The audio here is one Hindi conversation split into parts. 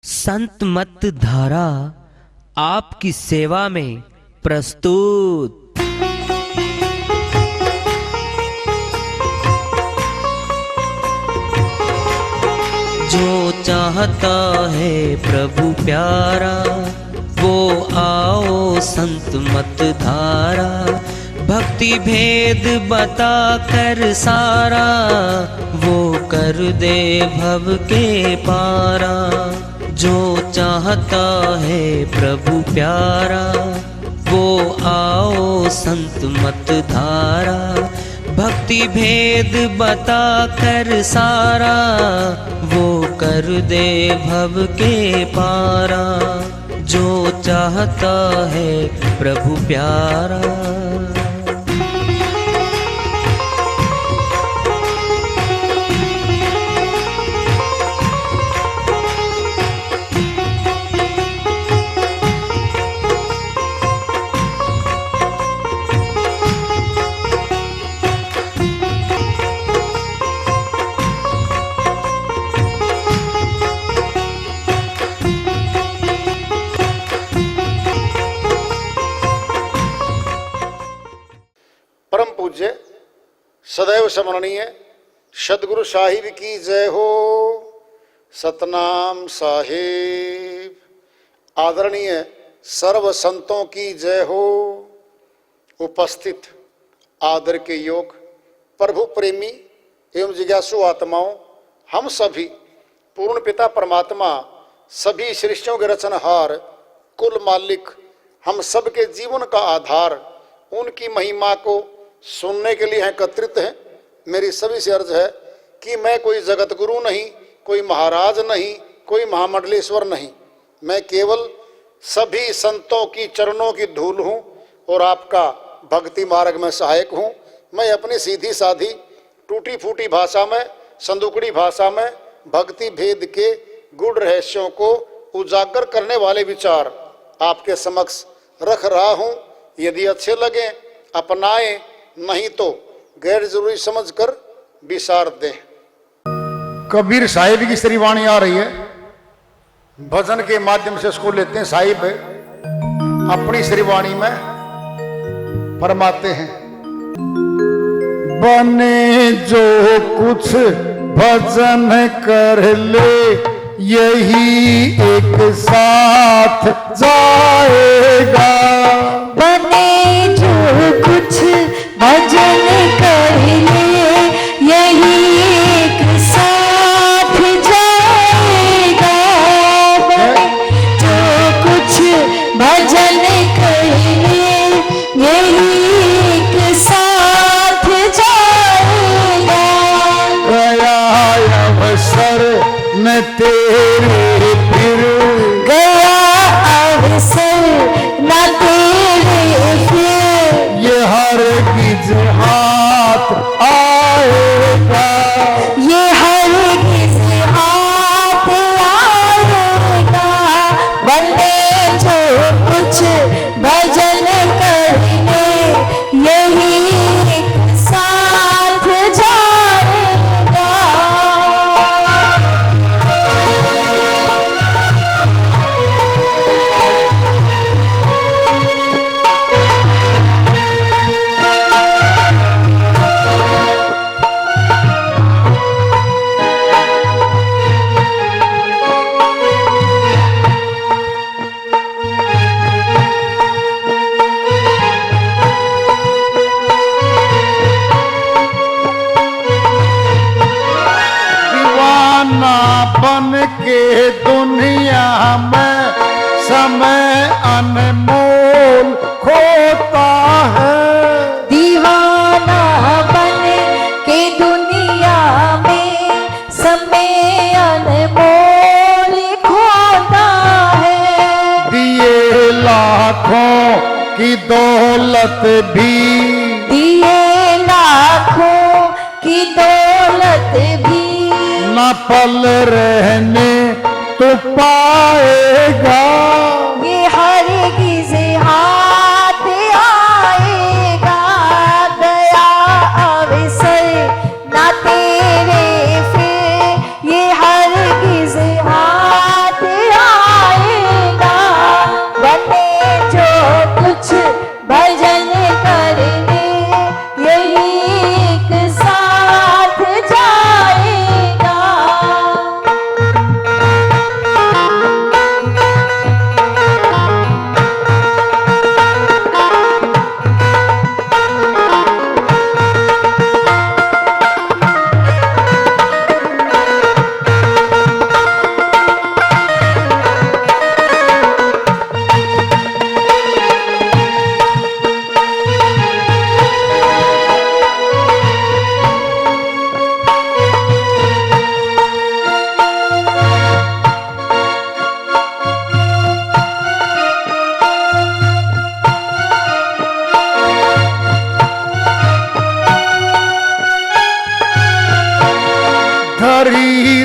संत मत धारा आपकी सेवा में प्रस्तुत। जो चाहता है प्रभु प्यारा वो आओ संत मत धारा। भक्ति भेद बता कर सारा वो कर दे भव के पारा। जो चाहता है प्रभु प्यारा वो आओ संत मत धारा। भक्ति भेद बता कर सारा वो कर दे भव के पारा। जो चाहता है प्रभु प्यारा। परम पूज्य सदैव स्मरणीय सदगुरु साहिब की जय हो। सतनाम साहिब। आदरणीय सर्व संतों की जय हो। उपस्थित आदर के योग प्रभु प्रेमी एवं जिज्ञासु आत्माओं, हम सभी पूर्ण पिता परमात्मा सभी सृष्टियों के रचनहार कुल मालिक हम सबके जीवन का आधार उनकी महिमा को सुनने के लिए एकत्रित हैं। मेरी सभी से अर्ज है कि मैं कोई जगत गुरु नहीं, कोई महाराज नहीं, कोई महामंडलेश्वर नहीं। मैं केवल सभी संतों की चरणों की धूल हूँ और आपका भक्ति मार्ग में सहायक हूँ। मैं अपनी सीधी साधी टूटी फूटी भाषा में, संदुकड़ी भाषा में भक्ति भेद के गूढ़ रहस्यों को उजागर करने वाले विचार आपके समक्ष रख रहा हूँ। यदि अच्छे लगे अपनाएं, नहीं तो गैर जरूरी समझकर विसार दें। कबीर साहिब की श्री वाणी आ रही है, भजन के माध्यम से इसको लेते हैं। साहिब अपनी श्री वाणी में फरमाते हैं, बने जो कुछ भजन कर ले यही एक साथ जाएगा। बने जो कुछ भजन कर ले यही एक साथ जाएगा। बने जो कुछ भजन कर ले यही एक साथ जाएगा। गया अवसर न तेरे फिर, गया अवसर न तेरे फिर, ये हरगिज हाथ आएगा। ये हरगिज हाथ आएगा। बंदे जो कुछ भजन कर ले यही एक साथ जाएगा। दीवाना बन के दुनिया में समय अनमोल खोता है। दीवाना बन के दुनिया में समय अनमोल खोता है। दिए लाखों की दौलत भी, दिए लाखों की दौलत भी, न पल रहने तो पाएगा। ये हरगिज हाथ आएगा। गया अवसर न तेरे फिर, ये हरगिज हाथ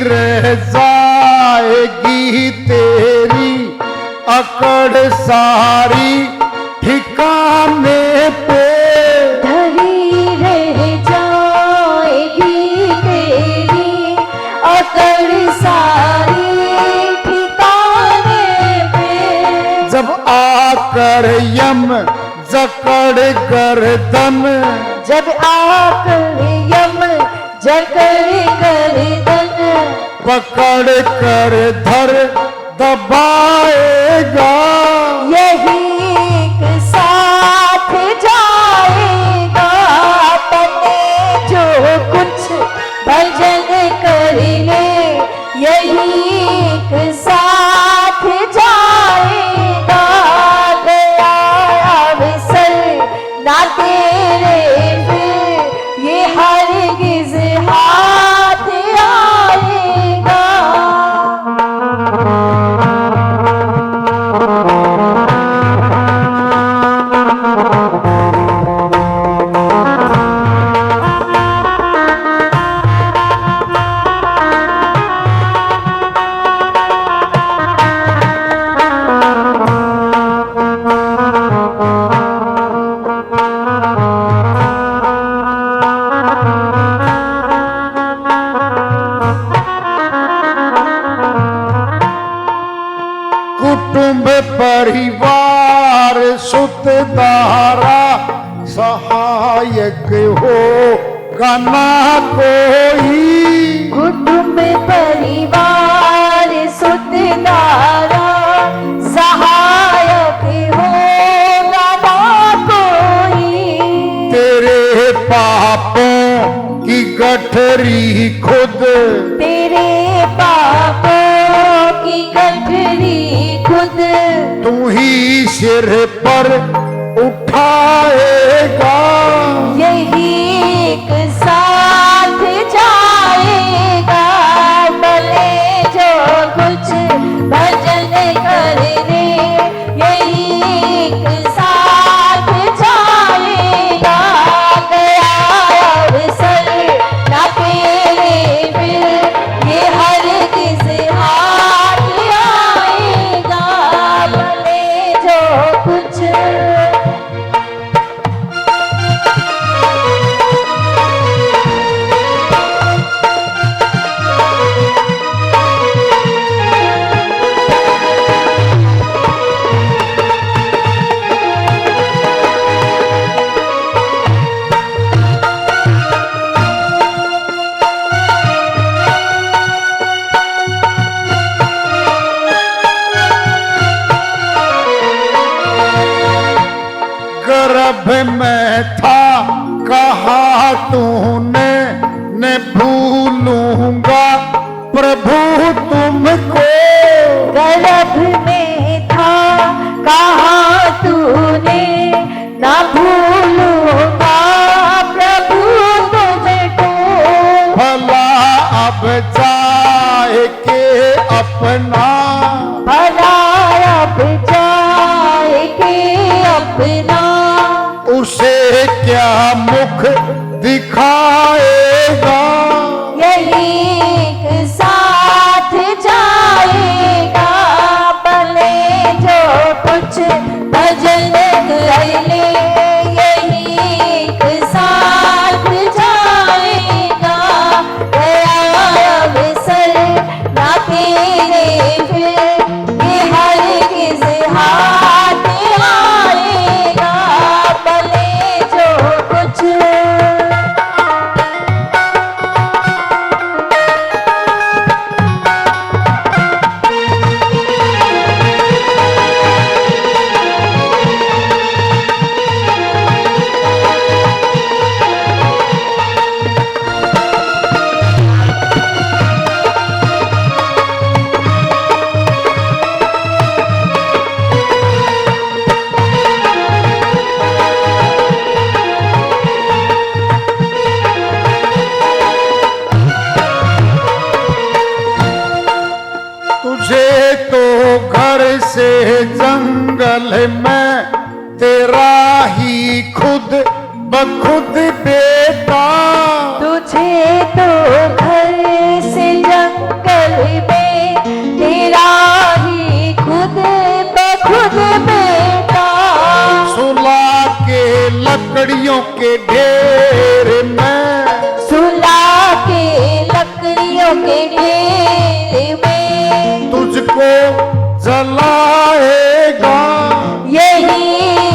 रह जाएगी तेरी अकड़ सारी ठिकाने पे। धरी रह जाएगी तेरी अकड़ सारी ठिकाने पे। जब आकर यम जकड़ गर्दन, जब आकर यम जकड़ गर्दन, पकड़ कर धर दबाएगा, यही एक साथ जाएगा। तने जो कुछ भजन कर ले, यही एक साथ जाएगा। गया अवसर ना तेरे फिर, ये हरगिज़ हाथ आएगा। कुटुंब परिवार सुतदारा सहायक हो गना कोई। कुटुंब परिवार सुतदारा सहायक होगा ना कोई। तेरे पापों की गठरी खुद, तेरे पापों की गठरी खुद, तू ही सिर पर उठाएगा, यही एक साथ जाएगा। भले जो कुछ भजन कर ले, यही एक साथ जाएगा। गया अवसर ना तेरे फिर, ये हरगिज़ हाथ आएगा। भले जो कुछ गर्भ में था कहा तूने, न भूलूंगा प्रभु तुमको। गर्भ में था कहा तूने, ना भूलूंगा प्रभु तुझको। भला अब जाए के अपना, भला अब जाए के अपना, उसे क्या मुख दिखाएगा, यही एक साथ जाएगा। भले जो कुछ भजन कर ले, यही एक साथ जाएगा। गया अवसर ना तेरे फिर, ये हरगिज़ हाथ आएगा। भले जो कुछ से जंगल में तेरा ही खुद बखुद बेटा, तुझे तो घर से जंगल लकड़ियों के ढेर में तुझको जलाएगा, यही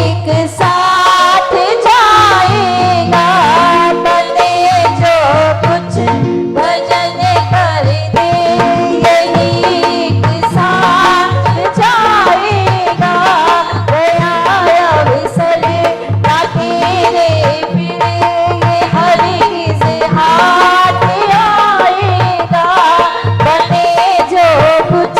एक साथ जाएगा। भले जो कुछ भजन कर दे, यही एक साथ जाएगा। गया अवसर ना तेरे फिर, ये हरगिज़ हाथ आएगा। भले जो कुछ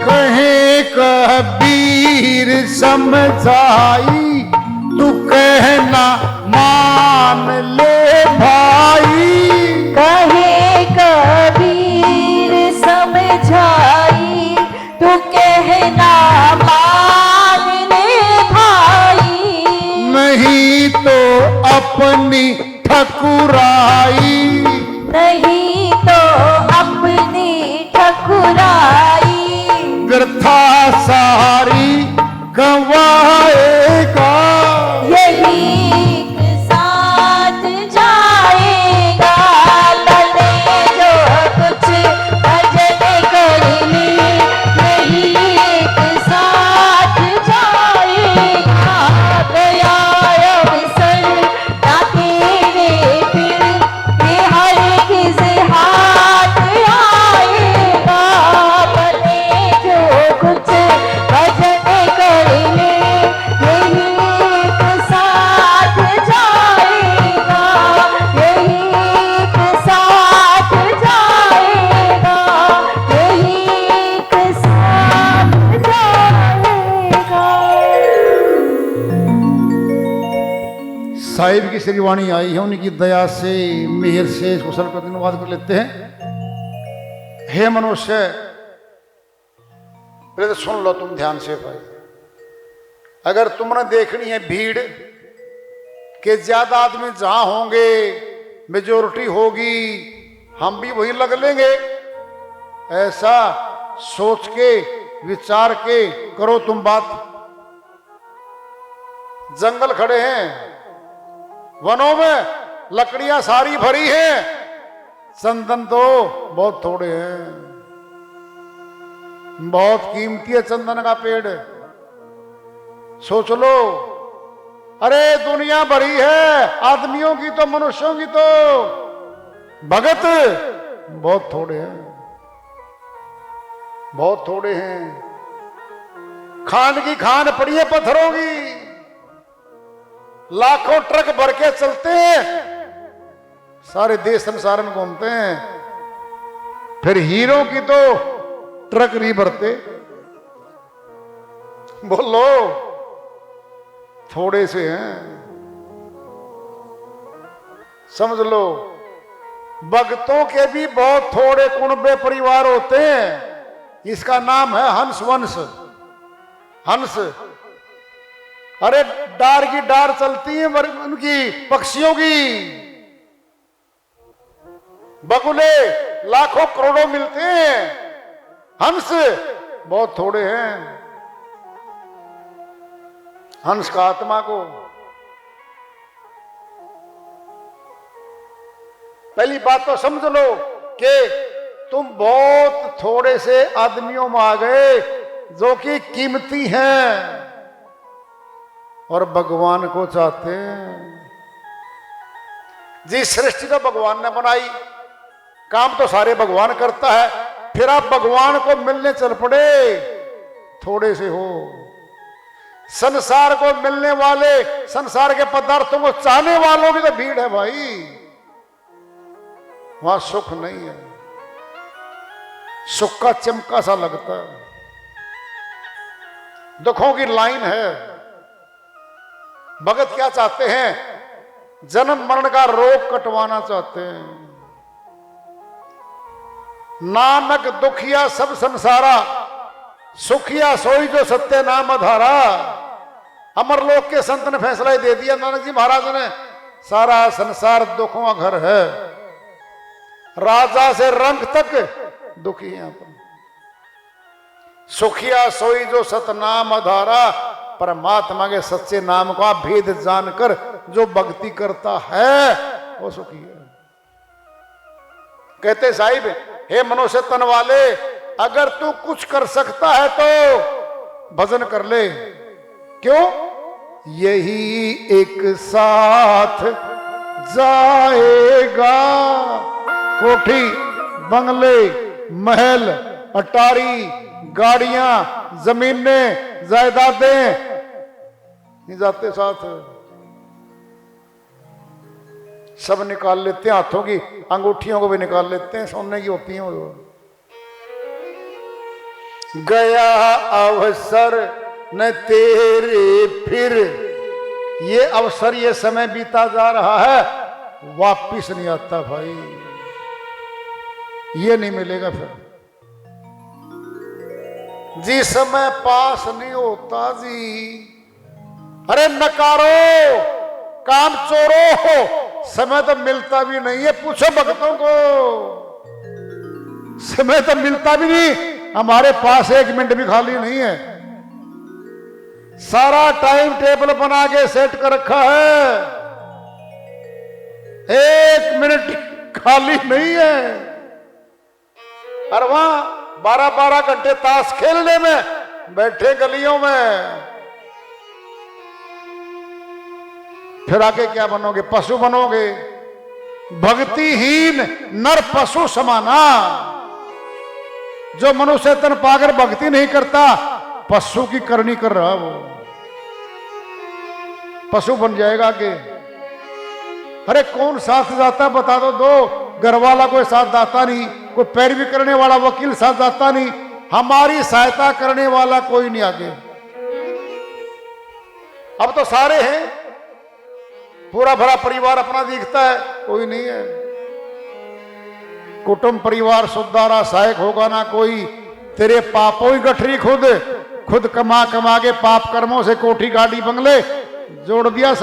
कहे कबीर समझाई, तू कहना मान ले भाई। कहे कबीर समझाई, तू कहना मान ले भाई। नहीं तो अपनी ठकुराई, नहीं तो अपनी ठकुराई व्यर्था सारी गवाएगा। यही एक साथ जाएगा। भले जो कुछ भजन कर ले, यही एक साथ जाएगा। गया अवसर ना तेरे फिर, ये हरगिज़ हाथ आएगा। भले जो कुछ भजन कर ले, यही एक साथ जाएगा। यही एक साथ जाएगा। यही एक साथ जाएगा। साहिब की श्रीवाणी आई है, उनकी दया से मेहर से इस कुशल को धन्यवाद कर लेते हैं। हे मनुष्य, पहले तो सुन लो तुम ध्यान से भाई। अगर तुमने देखनी है भीड़ के ज्यादा आदमी जहां होंगे, मेजोरिटी होगी, हम भी वही लग लेंगे, ऐसा सोच के विचार के करो तुम बात। जंगल खड़े हैं, वनों में लकड़ियां सारी भरी हैं, चंदन तो बहुत थोड़े हैं। बहुत कीमती है चंदन का पेड़। सोच लो, अरे दुनिया भरी है आदमियों की तो, मनुष्यों की तो, भगत बहुत थोड़े हैं, बहुत थोड़े हैं। खान की खान पड़ी है पत्थरों की, लाखों ट्रक भर के चलते हैं, सारे देश संसार में घूमते हैं, फिर हीरो की तो ट्रक नहीं भरते। बोलो, थोड़े से हैं। समझ लो, भक्तों के भी बहुत थोड़े कुनबे परिवार होते हैं। इसका नाम है हंस वंश। हंस, अरे डार की डार चलती है उनकी, पक्षियों की। बगुले लाखों करोड़ों मिलते हैं, हंस बहुत थोड़े हैं। हंस का आत्मा को पहली बात तो समझ लो कि तुम बहुत थोड़े से आदमियों में आ गए जो कि कीमती हैं और भगवान को चाहते हैं। जिस सृष्टि को भगवान ने बनाई, काम तो सारे भगवान करता है, फिर आप भगवान को मिलने चल पड़े, थोड़े से हो। संसार को मिलने वाले, संसार के पदार्थों को चाहने वालों की तो भीड़ है भाई, वहां सुख नहीं है। सुख का चमका सा लगता है, दुखों की लाइन है। भगत क्या चाहते हैं? जन्म मरण का रोग कटवाना चाहते हैं। नानक दुखिया सब संसारा, सुखिया सोई जो सत्य नाम अधारा। अमरलोक के संत ने फैसला ही दे दिया नानक जी महाराज ने, सारा संसार दुखों का घर है, राजा से रंग तक दुखी है। सुखिया सोई जो सतनाम अधारा, परमात्मा के सच्चे नाम का भेद जानकर जो भक्ति करता है वो सुखी है। कहते साहिब, हे मनुष्य तन वाले, अगर तू कुछ कर सकता है तो भजन कर ले। क्यों? यही एक साथ जाएगा। कोठी, बंगले, महल, अटारी, गाड़ियां, जमीनें, जायदादें नहीं जाते साथ, सब निकाल लेते हैं। हाथों की अंगूठियों को भी निकाल लेते हैं, सोने की होती हैं वो। गया अवसर न तेरे फिर, ये अवसर, ये समय बीता जा रहा है, वापिस नहीं आता भाई, ये नहीं मिलेगा फिर। जी समय पास नहीं होता जी। अरे नकारो, काम चोरो, समय तो मिलता भी नहीं है। पूछो भक्तों को, समय तो मिलता भी नहीं। हमारे पास 1 मिनट भी खाली नहीं है। सारा टाइम टेबल बना के सेट कर रखा है, 1 मिनट खाली नहीं है। और वहां 12-12 घंटे ताश खेलने में बैठे गलियों में। फिर आगे क्या बनोगे? पशु बनोगे। भक्तिहीन नर पशु समाना। जो मनुष्य तन पाकर भक्ति नहीं करता, पशु की करनी कर रहा, वो पशु बन जाएगा आगे। अरे कौन साथ जाता बता दो घर वाला कोई साथ जाता नहीं, कोई पैरवी करने वाला वकील साथ जाता नहीं, हमारी सहायता करने वाला कोई नहीं आगे। अब तो सारे हैं, पूरा भरा परिवार अपना दिखता है, कोई नहीं है। कुटुंब परिवार सुधारा सहायक होगा ना कोई। तेरे पापों ही गठरी खुद कमा कमा के पाप कर्मों से कोठी गाड़ी बंगले जोड़ दिया।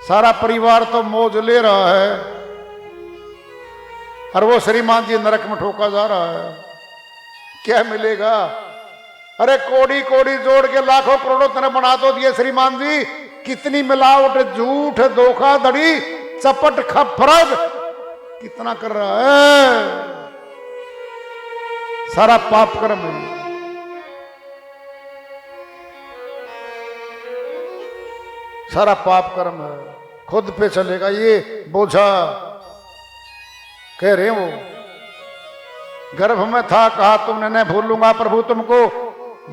सारा परिवार तो मौज ले रहा है, और वो श्रीमान जी नरक में ठोका जा रहा है। क्या मिलेगा? अरे कोड़ी कोड़ी जोड़ के लाखों करोड़ों तरह बना दो दिए श्रीमान जी। कितनी मिलावट, झूठ, धोखाधड़ी, चपट, खपरद कितना कर रहा है। सारा पाप कर्म है। सारा पाप कर्म है, खुद पे चलेगा ये बोझा। कह रहे वो गर्भ में था, कहा तुमने नहीं भूलूंगा प्रभु तुमको।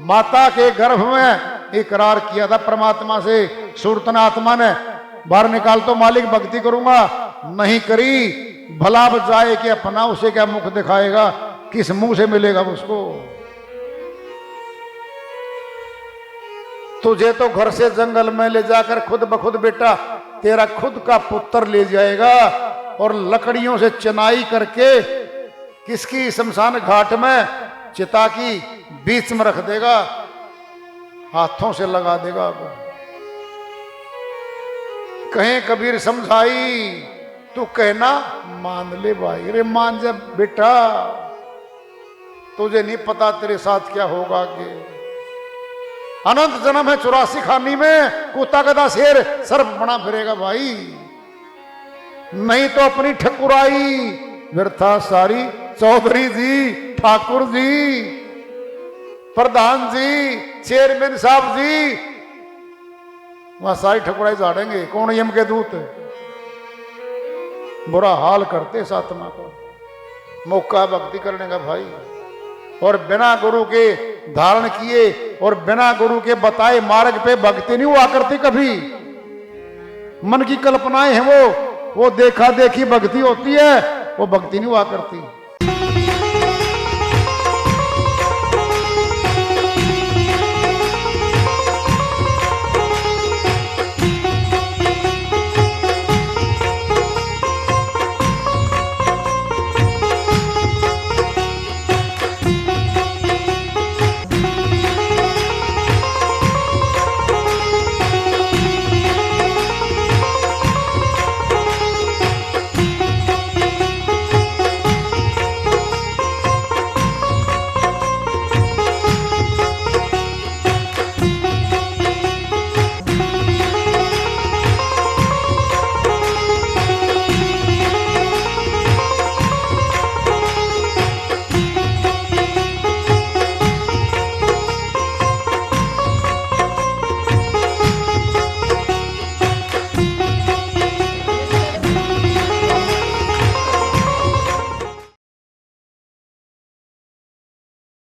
माता के गर्भ में इकरार किया था परमात्मा से, सुरतना आत्मा ने, बाहर निकाल तो मालिक भक्ति करूंगा, नहीं करी। भला जाए कि अपना, उसे क्या मुख दिखाएगा, किस मुंह से मिलेगा उसको। तुझे तो घर से जंगल में ले जाकर खुद बखुद बेटा तेरा खुद का पुत्र ले जाएगा, और लकड़ियों से चनाई करके किसकी शमशान घाट में चिता की बीच में रख देगा, हाथों से लगा देगा। कहें कबीर समझाई, तू कहना मान ले भाई। रे मान जा बेटा, तुझे नहीं पता तेरे साथ क्या होगा आगे। अनंत जन्म है 84 खानी में, कुत्ता गधा शेर सर्प बना फिरेगा भाई। नहीं तो अपनी ठकुराई व्यर्था सारी। चौधरी जी, ठाकुर जी, प्रधान जी, चेयरमैन साहब जी, वहां सारी ठकुराई झाड़ेंगे। कौन? यम के दूत। बुरा हाल करते इस आत्मा को। मौका भक्ति करने का भाई, और बिना गुरु के धारण किए और बिना गुरु के बताए मार्ग पे भक्ति नहीं हुआ करती कभी। मन की कल्पनाएं हैं वो देखा देखी भक्ति होती है, वो भक्ति नहीं हुआ करती।